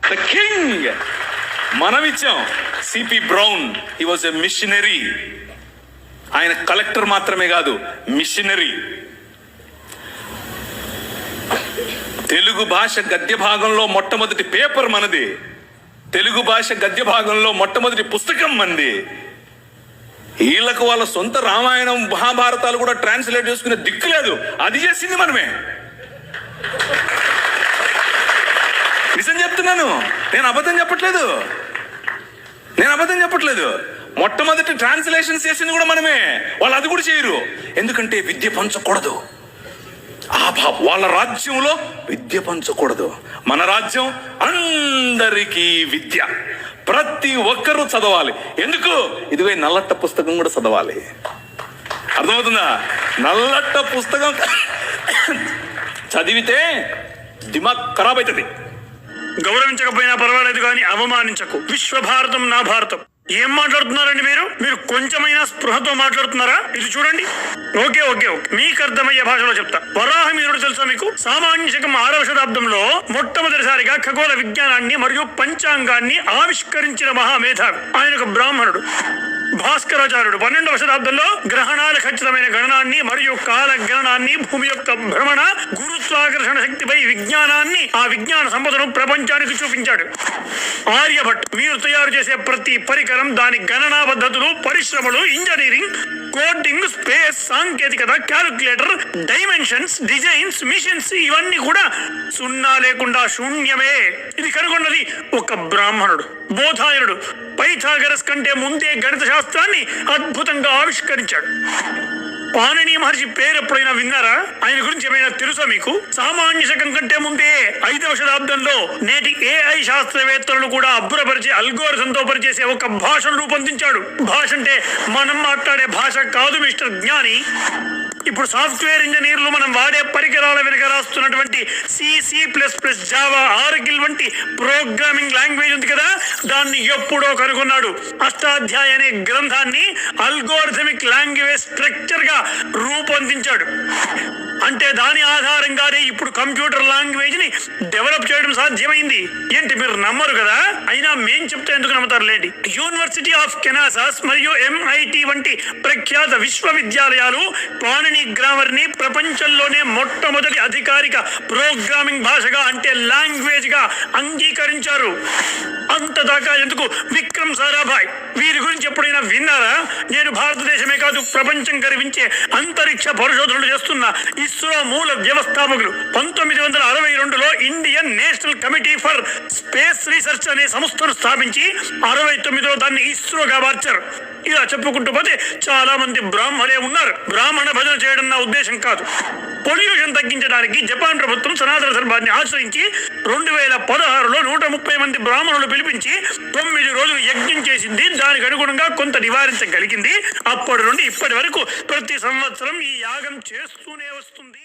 The king. మనం ఇచ్చాం CP brown. He was a machinery. ఆయన కలెక్టర్ మాత్రమే కాదు, మిషనరీ. తెలుగు భాష గద్య భాగంలో మొట్టమొదటి పేపర్ మనది. తెలుగు భాష గద్య భాగంలో మొట్టమొదటి పుస్తకం మనది. వీళ్ళకు వాళ్ళ సొంత రామాయణం మహాభారతాలు కూడా ట్రాన్స్లేట్ చేసుకునే దిక్కు లేదు. అది చేసింది మనమే. నిజం చెప్తున్నాను, నేను అబద్ధం చెప్పట్లేదు. మొట్టమొదటి ట్రాన్స్లేషన్ చేసింది కూడా మనమే. వాళ్ళు అది కూడా చేయరు. ఎందుకంటే విద్య పంచకూడదు. వాళ్ళ రాజ్యంలో విద్య పంచకూడదు. మన రాజ్యం అందరికీ విద్య. ప్రతి ఒక్కరూ చదవాలి. ఎందుకు? ఇదిగో నల్లట్ట పుస్తకం కూడా చదవాలి. అర్థమవుతుందా? నల్లట్ట పుస్తకం చదివితే దిమాగ్ ఖరాబ్ అవుతుంది. గౌరవించకపోయినా పర్వాలేదు కానీ అవమానించకు. విశ్వభారతం నా భారతం. ఏం మాట్లాడుతున్నారండి మీరు కొంచెమైనా స్పృహతో మాట్లాడుతున్నారా? ఇది చూడండి. ఓకే మీకు అర్థమయ్యే భాషలో చెప్తా. వరాహమిహిరుడు తెలుసా మీకు? సామాన్య శకం 6వ శతాబ్దంలో మొట్టమొదటిసారిగా ఖగోళ విజ్ఞానాన్ని మరియు పంచాంగాన్ని ఆవిష్కరించిన మహామేధావి. ఆయన ఒక బ్రాహ్మణుడు. భాస్కరాచార్యుడు 12వ శతాబ్దంలో గ్రహణాల ఖచ్చితమైన గణనాన్ని మరియు కాల గణనాన్ని, భూమి యొక్క భ్రమణ, గురుత్వాకర్షణ శక్తిపై విజ్ఞానాన్ని, ఆ విజ్ఞాన సంపదను ప్రపంచానికి చూపించాడు. ఆర్యభట్ మీరు తయారు చేసే ప్రతి పరికరం, దాని గణనా పద్ధతులు, పరిశ్రమలు, ఇంజనీరింగ్, కోడింగ్, స్పేస్, సాంకేతికత, క్యాలిక్యులేటర్, డైమెన్షన్స్, డిజైన్స్, మిషన్స్ ఇవన్నీ కూడా సున్నా లేకుండా శూన్యమే. ఇది కనుగొన్నది ఒక బ్రాహ్మణుడు, బోధాయనుడు. పైథాగరస్ కంటే ముందే గణిత శాస్త్రాన్ని అద్భుతంగా ఆవిష్కరించాడు. పాణిని మహర్షి పేరు ఎప్పుడైనా విన్నారా? ఆయన గురించి ఏమైనా తెలుసా మీకు? సామాన్య శకం కంటే ముందే 5వ శతాబ్దంలో నేటి AI శాస్త్రవేత్తలను కూడా అబ్బురపరిచి అల్గోరిథంతో పరిచేసే ఒక భాషను రూపొందించాడు. భాష అంటే మనం మాట్లాడే భాష కాదు మిస్టర్ జ్ఞాని. ఇప్పుడు సాఫ్ట్వేర్ ఇంజనీర్లు మనం వాడే పరికరాల వెనుక రాస్తున్నటువంటి C++, జావా, ఆర్కిల్ వంటి ప్రోగ్రామింగ్ లాంగ్వేజ్ ఉంది కదా, దాన్ని ఎప్పుడో కనుగొన్నాడు. అష్టాధ్యాయ అనే గ్రంథాన్ని అల్గోరిథమిక్ లాంగ్వేజ్ స్ట్రక్చర్ గా రూపొందించాడు. అంటే దాని ఆధారంగానే ఇప్పుడు కంప్యూటర్ లాంగ్వేజ్ ని డెవలప్ చేయడం సాధ్యమైంది. ఏంటి మీరు నమ్మరు కదా? అయినా మేం చెప్తే ఎందుకు నమ్ముతారు లేండి. యూనివర్సిటీ ఆఫ్ కెనాసాస్ మరియు MIT వంటి ప్రఖ్యాత విశ్వవిద్యాలయాలు పాణిని గ్రామర్ ని ప్రపంచంలోనే మొట్టమొదటి అధికారిక ప్రోగ్రామింగ్ భాషగా, అంటే లాంగ్వేజ్ గా అంగీకరించారు. అంతదాకా ఎందుకు? విక్రమ్ సారాభాయ్ వీరి గురించి ఎప్పుడైనా విన్నారా? నేను భారతదేశమే కాదు ప్రపంచం గర్వించే అంతరిక్ష పరిశోధనలు చేస్తున్న ఇస్రో మూల వ్యవస్థాపకులు. 1962లో Indian national committee for space research అనే సంస్థను స్థాపించి 69లో దాన్ని ఇస్రోగా మార్చారు. ఇలా చెప్పుకుంటూ పోతే చాలా మంది బ్రాహ్మణులే ఉన్నారు. బ్రాహ్మణ భజన చేయడం నా ఉద్దేశం కాదు. పొల్యూషన్ తగ్గించడానికి జపాన్ ప్రభుత్వం సనాతన ధర్మాన్ని ఆశ్రయించి 2016లో 130 మంది బ్రాహ్మణులు పిలిపించి 9 రోజులు యజ్ఞం చేసింది. దానికి అనుగుణంగా కొంత నివారించగలిగింది. అప్పటి నుండి ఇప్పటి వరకు ప్రతి సంవత్సరం ఈ యాగం చేస్తూనే వస్తుంది.